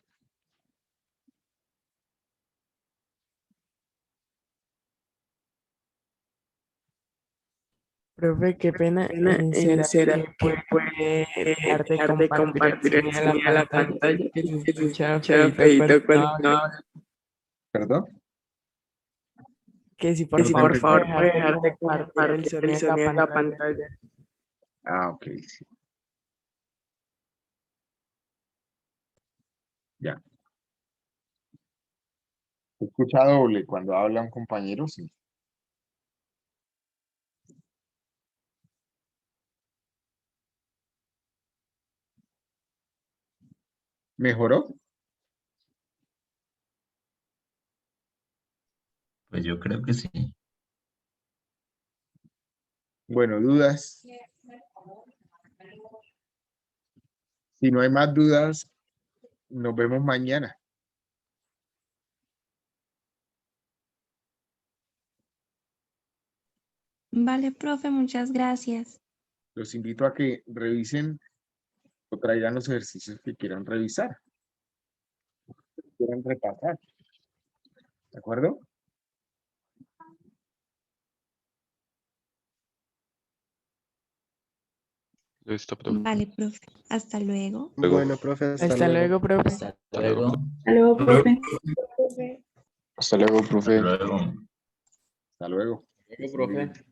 Profe, qué pena. ¿Será ¿Será que que puede puede dejar de dejar de compartir el compartir el sonido de la sonido a la pantalla? pantalla? Que se Que se escucha escucha feíto cuando feíto uno cuando uno habla. habla. ¿Perdón? Que si Que por si favor por puede favor puede dejar de dejar de compartir el compartir el sonido de la sonido de la pantalla. pantalla. Ah, ok, sí. Ya. ¿Se escucha doble cuando habla un compañero? Sí. ¿Mejoró? Pues yo creo que sí. Bueno, dudas. Si no hay más dudas, nos vemos mañana. Vale, profe, muchas gracias. Los invito a que revisen o traigan los ejercicios que quieran revisar, que quieran repasar. ¿De acuerdo? Listo, profe. Vale, profe. Hasta luego. Luego. Bueno, profe, hasta Hasta luego, profe. Hasta Hasta luego. luego. Hasta luego, profe. Hasta luego, profe. Hasta luego. Hasta luego. Luego, profe.